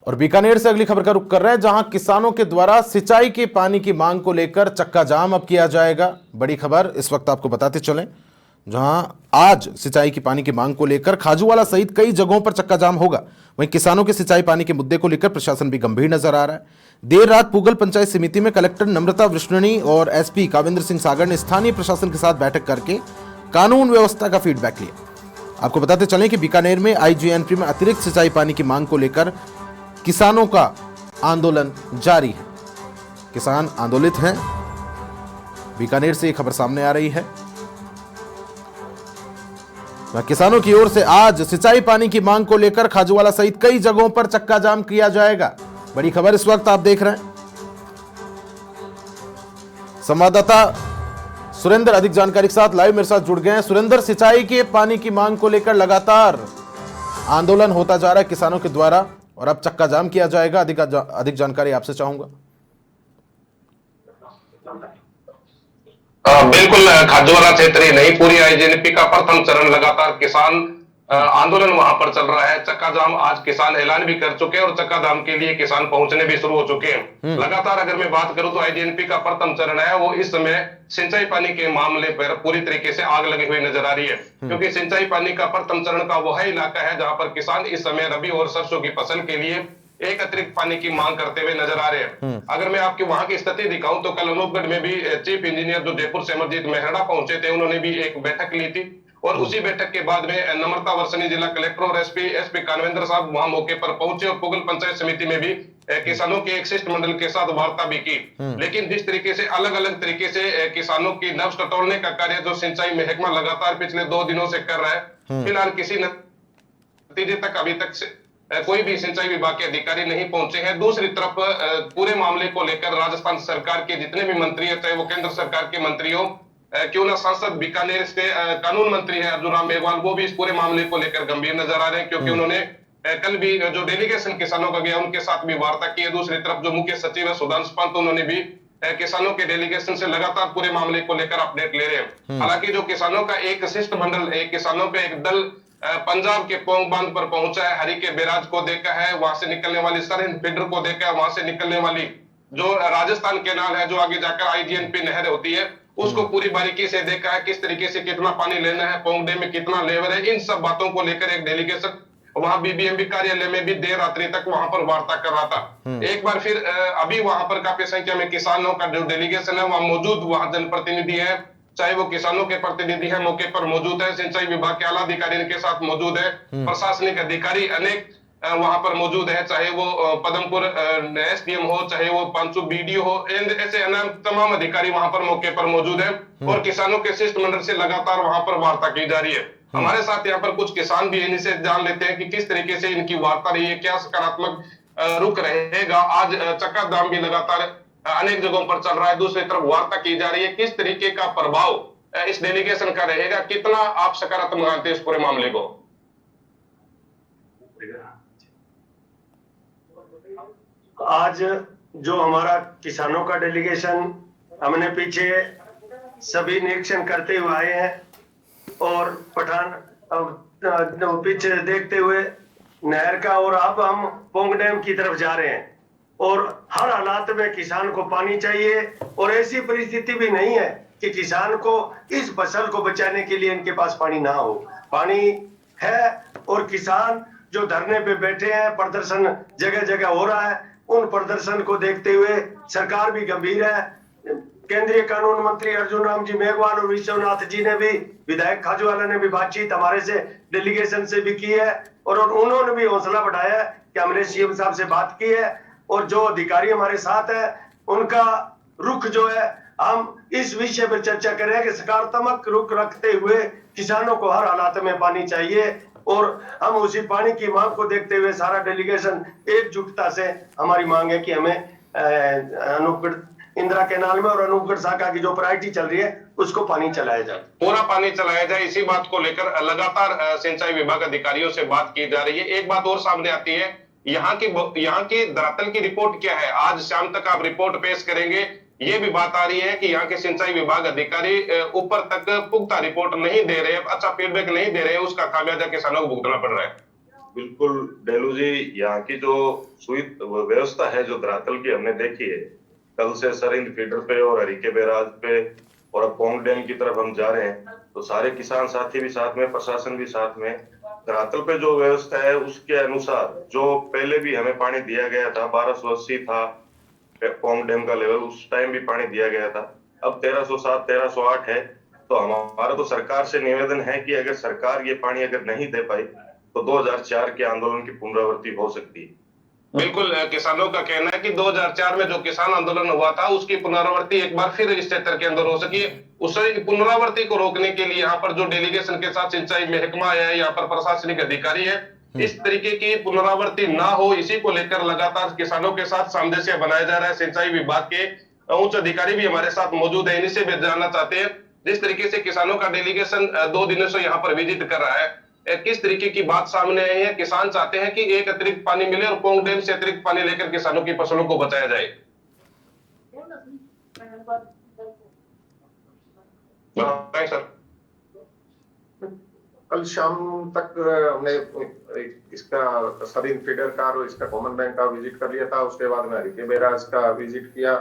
और बीकानेर से अगली खबर का रुख कर रहे हैं, जहां किसानों के द्वारा सिंचाई के पानी की मांग को लेकर चक्का जाम अब किया जाएगा। बड़ी खबर इस वक्त आपको बताते चलें, जहां आज सिंचाई की पानी की मांग को लेकर खाजूवाला सहित कई जगहों पर चक्का जाम होगा। वहीं किसानों के सिंचाई पानी के मुद्दे को लेकर प्रशासन भी गंभीर नजर आ रहा है। देर रात पूगल पंचायत समिति में कलेक्टर नम्रता वृष्णनी और एसपी काविंद्र सिंह सागर ने स्थानीय प्रशासन के साथ बैठक करके कानून व्यवस्था का फीडबैक लिया। आपको बताते चलें कि बीकानेर में आईजीएनपी में अतिरिक्त सिंचाई पानी की मांग को लेकर किसानों का आंदोलन जारी है। किसान आंदोलित हैं। बीकानेर से यह खबर सामने आ रही है। किसानों की ओर से आज सिंचाई पानी की मांग को लेकर खाजूवाला सहित कई जगहों पर चक्का जाम किया जाएगा। बड़ी खबर इस वक्त आप देख रहे हैं। संवाददाता सुरेंद्र अधिक जानकारी के साथ लाइव मेरे साथ जुड़ गए हैं। सुरेंद्र, सिंचाई के पानी की मांग को लेकर लगातार आंदोलन होता जा रहा है किसानों के द्वारा और अब चक्का जाम किया जाएगा। अधिक जानकारी आपसे चाहूंगा। बिल्कुल, खाजूवाला क्षेत्र ही नहीं, पूरी आईजीएनपी का प्रथम चरण लगातार किसान आंदोलन वहां पर चल रहा है। चक्का जाम आज किसान ऐलान भी कर चुके हैं और चक्का जाम के लिए किसान पहुंचने भी शुरू हो चुके हैं। लगातार अगर मैं बात करूं तो आईजीएनपी का प्रथम चरण है वो इस समय सिंचाई पानी के मामले पर पूरी तरीके से आग लगी हुई नजर आ रही है, क्योंकि सिंचाई पानी का प्रथम चरण का वह इलाका है जहां पर किसान इस समय रबी और सरसों की फसल के लिए एक अतिरिक्त पानी की मांग करते हुए नजर आ रहे हैं। अगर मैं आपकी वहां की स्थिति दिखाऊं तो कल अनूपगढ़ में भी चीफ इंजीनियर जो जयपुर से अमरजीत मेहरा पहुंचे थे, उन्होंने भी एक बैठक ली थी और उसी बैठक के बाद में नम्रता वर्षणी जिला कलेक्टर और एसपी कानवेंद्र साहब वहां मौके पर पहुंचे और पुगल पंचायत समिति में भी किसानों के एक शिष्टमंडल के साथ वार्ता भी की। लेकिन जिस तरीके से अलग अलग तरीके से किसानों की नब्ज टटोलने का कार्य जो सिंचाई महकमा लगातार पिछले 2 दिनों से कर रहा है, फिलहाल किसी नतीजे तक अभी तक कोई भी सिंचाई विभाग के अधिकारी नहीं पहुंचे हैं। दूसरी तरफ पूरे मामले को लेकर राजस्थान सरकार के जितने भी मंत्री है, चाहे वो केंद्र सरकार के मंत्री हो, क्यों ना सांसद बीकानेर से कानून मंत्री है अर्जुन राम मेघवाल, वो भी इस पूरे मामले को लेकर गंभीर नजर आ रहे हैं, क्योंकि उन्होंने कल भी जो डेलीगेशन किसानों का गया उनके साथ भी वार्ता की है। दूसरी तरफ जो मुख्य सचिव है सुधांशु पंत, उन्होंने भी किसानों के डेलीगेशन से लगातार पूरे मामले को लेकर अपडेट ले रहे हैं। हालांकि जो किसानों का एक शिष्टमंडल, एक किसानों का एक दल पंजाब के पोंग बांध पर पहुंचा है, हरि के बैराज को देखा है, वहां से निकलने वाली सरहिंद फीडर को देखा है, वहां से निकलने वाली जो राजस्थान कैनाल है, जो आगे जाकर आईजीएनपी नहर होती है, उसको पूरी बारीकी से देखा है, किस तरीके से कितना पानी लेना है, पोंग डैम में कितना लेवल है। इन सब बातों को लेकर एक डेलीगेशन वहां बीबीएमबी कार्यालय में भी देर रात्रि तक वहां पर वार्ता कर रहा था। एक बार फिर अभी वहां पर काफी संख्या में किसानों का जो डेलीगेशन है वहां मौजूद, वहां जनप्रतिनिधि है, चाहे वो किसानों के प्रतिनिधि है, मौके पर मौजूद है, सिंचाई विभाग के आला अधिकारी इनके साथ मौजूद है, प्रशासनिक अधिकारी अनेक वहां पर मौजूद है, चाहे वो पदमपुर एसडीएम हो, चाहे वो पांचू बीडीओ हो, ऐसे तमाम अधिकारी वहां पर मौके पर मौजूद है और किसानों के शिष्टमंडल से लगातार वहां पर वार्ता की जा रही है। हमारे साथ यहाँ पर कुछ किसान भी इनसे जान लेते हैं कि किस तरीके से इनकी वार्ता रही है, क्या सकारात्मक रुख रहेगा। आज चक्का जाम भी लगातार अनेक जगहों पर चल रहा है, दूसरी तरफ वार्ता की जा रही है, किस तरीके का प्रभाव इस डेलीगेशन का रहेगा, कितना आप सकारात्मक मानते हैं इस पूरे मामले को? आज जो हमारा किसानों का डेलीगेशन हमने पीछे सभी निरीक्षण करते हुए आए हैं और पीछे देखते हुए नहर का, और अब हम पोंग डैम की तरफ जा रहे हैं और हर हालात में किसान को पानी चाहिए और ऐसी परिस्थिति भी नहीं है कि किसान को इस फसल को बचाने के लिए इनके पास पानी ना हो। पानी है और किसान जो धरने पे बैठे हैं, प्रदर्शन जगह जगह हो रहा है, उन प्रदर्शन को देखते हुए सरकार भी गंभीर है। केंद्रीय कानून मंत्री अर्जुन राम जी मेघवाल और विश्वनाथ जी ने भी, विधायक खाजूवाला ने भी बातचीत हमारे से डेलीगेशन से भी की है और उन्होंने भी हौसला बढ़ाया कि हमने सीएम साहब से बात की है और जो अधिकारी हमारे साथ है उनका रुख जो है, हम इस विषय पर चर्चा करें कि सकारात्मक रुख रखते हुए किसानों को हर हालात में पानी चाहिए और हम उसी पानी की मांग को देखते हुए सारा डेलीगेशन एकजुटता से हमारी मांग है कि हमें अनूपगढ़ इंदिरा कैनाल में और अनूपगढ़ शाखा की जो प्रायोरिटी चल रही है उसको पानी चलाया जाए, पूरा पानी चलाया जाए। इसी बात को लेकर लगातार सिंचाई विभाग अधिकारियों से बात की जा रही है। एक बात और सामने आती है, यहाँ की धरातल की रिपोर्ट क्या है? आज शाम तक आप रिपोर्ट पेश करेंगे। ये भी बात आ रही है कि यहाँ के सिंचाई विभाग अधिकारी ऊपर तक पुख्ता रिपोर्ट नहीं दे रहे, अच्छा फीडबैक नहीं दे रहे, उसका खामियाजा किसानों को भुगतना पड़ रहा है। बिल्कुल डेलू जी, यहाँ की जो व्यवस्था है जो धरातल की हमने देखी है, कल से सरिंद फीडर पे और हरीके बैराज पे और अब पोंग डैम की तरफ हम जा रहे हैं, तो सारे किसान साथी भी साथ में, प्रशासन भी साथ में। धरातल पे जो व्यवस्था है उसके अनुसार जो पहले भी हमें पानी दिया गया था, 1280 था पोंग डैम का लेवल, उस टाइम भी पानी दिया गया था। अब 1307 1308 है। तो हमारा तो सरकार से निवेदन है कि अगर सरकार ये पानी अगर नहीं दे पाई तो 2004 के आंदोलन की पुनरावृत्ति हो सकती है। बिल्कुल, किसानों का कहना है कि 2004 में जो किसान आंदोलन हुआ था उसकी पुनरावृत्ति एक बार फिर इस क्षेत्र के अंदर हो सकी। उसे पुनरावृत्ति को रोकने के लिए यहाँ पर जो डेलीगेशन के साथ सिंचाई महकमा है, यहाँ पर प्रशासनिक अधिकारी है, इस तरीके की पुनरावृत्ति ना हो, इसी को लेकर लगातार किसानों के साथ सामंजस्य बनाया जा रहा है। सिंचाई विभाग के उच्च अधिकारी भी हमारे साथ मौजूद है, इन्हीं से भी जानना चाहते हैं जिस तरीके से किसानों का डेलीगेशन 2 दिनों से यहाँ पर विजिट कर रहा है, किस तरीके की बात सामने आई है। किसान चाहते हैं कि एक अतिरिक्त पानी मिले और पोंग डैम से अतिरिक्त पानी लेकर किसानों की फसलों को बचाया जाए। सर, कल शाम तक हमने इसका सरिन फीडर का और इसका कॉमन बैंक का विजिट कर लिया था। उसके बाद में हरीके बैराज का विजिट किया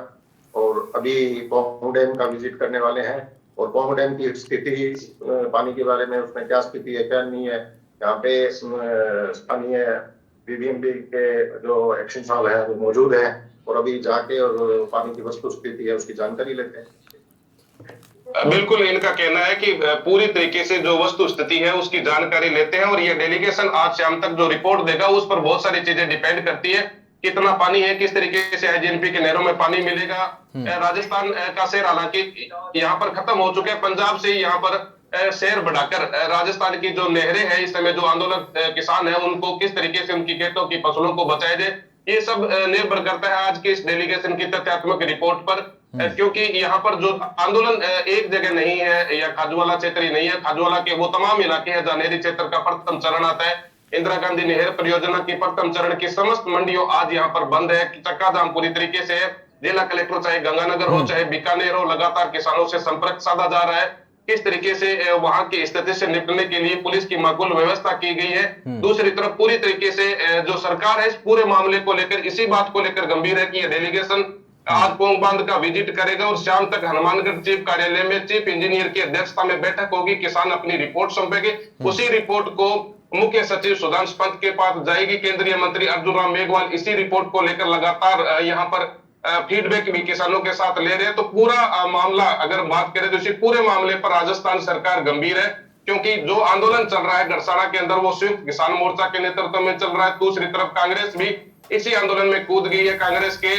और अभी पोंग डैम का विजिट करने वाले हैं। और पोंग डैम की स्थिति, पानी के बारे में उसमें क्या स्थिति है क्या नहीं है, यहाँ पे स्थानीय बीबीएमबी के जो एक्शन साहब है वो मौजूद है और अभी जाके और पानी की वस्तु स्थिति है उसकी जानकारी लेते हैं। बिल्कुल, इनका कहना है कि पूरी तरीके से जो वस्तु स्थिति है उसकी जानकारी लेते हैं और ये डेलीगेशन आज शाम तक जो रिपोर्ट देगा उस पर बहुत सारी चीजें डिपेंड करती है, कितना पानी है, किस तरीके से आईजीएनपी के नहरों में पानी मिलेगा। राजस्थान का शेर हालांकि यहाँ पर खत्म हो चुके हैं, पंजाब से यहाँ पर शेर बढ़ाकर राजस्थान की जो नहरें हैं, इस समय जो आंदोलन किसान है उनको किस तरीके से उनकी खेतों की फसलों को बचाया जाए, ये सब निर्भर करता है आज के इस डेलीगेशन की तथ्यात्मक रिपोर्ट पर। क्योंकि यहाँ पर जो आंदोलन एक जगह नहीं है या खाजूवाला क्षेत्र ही नहीं है, खाजूवाला के वो तमाम इलाके हैं जहाँ नहरी क्षेत्र का प्रथम चरण आता है। इंदिरा गांधी नहर परियोजना की प्रथम चरण की समस्त मंडियों आज यहाँ पर बंद है, चक्का जाम पूरी तरीके से है। जिला कलेक्टर चाहे गंगानगर हो चाहे बीकानेर हो, लगातार किसानों से संपर्क साधा जा रहा है। किस तरीके से वहां की स्थिति से निपटने के लिए पुलिस की माकूल व्यवस्था की गई है। दूसरी तरफ पूरी तरीके से जो सरकार है इस पूरे मामले को लेकर, इसी बात को लेकर गंभीर है कि यह डेलीगेशन आज पोंग बांध का विजिट करेगा और शाम तक हनुमानगढ़ चीफ कार्यालय में चीफ इंजीनियर की अध्यक्षता में बैठक होगी। किसान अपनी रिपोर्ट सौंपेंगे, उसी रिपोर्ट को मुख्य सचिव सुधांशु पंत के पास जाएगी। केंद्रीय मंत्री अर्जुन राम मेघवाल इसी रिपोर्ट को लेकर लगातार यहाँ पर फीडबैक भी किसानों के साथ ले रहे हैं। तो पूरा मामला अगर बात करें तो इसी पूरे मामले पर राजस्थान सरकार गंभीर है, क्योंकि जो आंदोलन चल रहा है गड़साना के अंदर वो संयुक्त किसान मोर्चा के नेतृत्व में चल रहा है। दूसरी तरफ कांग्रेस भी इसी आंदोलन में कूद गई है। कांग्रेस के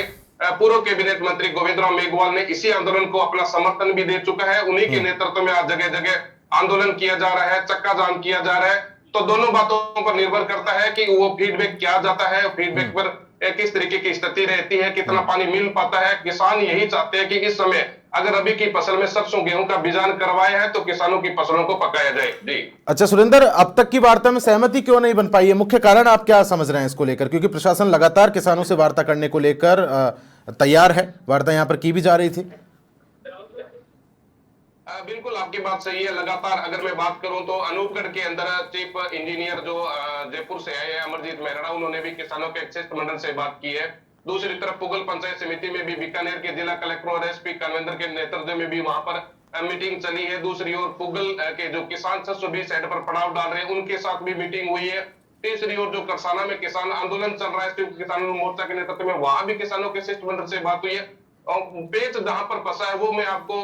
पूर्व कैबिनेट मंत्री गोविंद राम मेघवाल ने इसी आंदोलन को अपना समर्थन भी दे चुका है। उन्हीं के नेतृत्व में आज जगह जगह आंदोलन किया जा रहा है, चक्का जाम किया जा रहा है। तो दोनों बातों पर निर्भर करता है कि वो फीडबैक क्या जाता है, फीडबैक पर किस तरीके की स्थिति रहती है, कितना पानी मिल पाता है। किसान यही चाहते हैं कि इस समय अगर अभी की फसल में सरसों गेहूं का बीजान करवाया है तो किसानों की फसलों को पकाया जाए। जी अच्छा सुरेंद्र, अब तक की वार्ता में सहमति क्यों नहीं बन पाई है? मुख्य कारण आप क्या समझ रहे हैं इसको लेकर? क्योंकि प्रशासन लगातार किसानों से वार्ता करने को लेकर तैयार है, वार्ता यहां पर की भी जा रही थी। बिल्कुल आपकी बात सही है। लगातार अगर मैं बात करूं तो अनूपगढ़ के अंदर चीफ इंजीनियर जो जयपुर से आए हैं अमरजीत मेहरा, उन्होंने भी किसानों के एक शिष्टमंडल से बात की है। दूसरी तरफ पुगल पंचायत समिति में भी बीकानेर के जिला कलेक्टर और एसपी कन्वेंद्र के नेतृत्व में भी वहां पर मीटिंग चली है। दूसरी ओर पुगल के जो किसान 620 हेड पर पड़ाव डाल रहे हैं उनके साथ भी मीटिंग हुई है। तीसरी ओर जो करसाना में किसान आंदोलन चल रहा है किसान मोर्चा के नेतृत्व में, वहां भी किसानों के शिष्टमंडल से बात हुई है। और पेच जहां पर फंसा है वो मैं आपको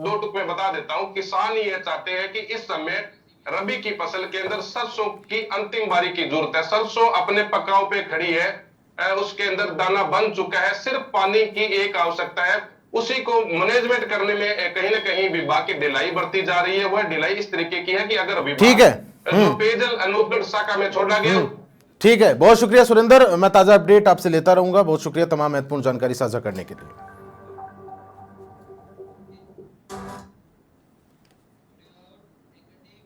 2 टुक में बता देता हूं। किसान ये चाहते हैं कि इस समय रबी की फसल के अंदर सरसों की अंतिम बारी की जरूरत है। सरसों अपने पकाव पे खड़ी है, उसके अंदर दाना बन चुका है, सिर्फ पानी की एक आवश्यकता है। उसी को मैनेजमेंट करने में कहीं ना कहीं विभाग की ढिलाई बरती जा रही है। वह ढिलाई इस तरीके की है कि अगर ठीक है जो पेयजल अनूपगढ़ शाखा में छोड़ा गया। ठीक है, बहुत शुक्रिया सुरेंद्र, मैं ताजा अपडेट आपसे लेता रहूंगा। बहुत शुक्रिया तमाम महत्वपूर्ण जानकारी साझा करने के लिए।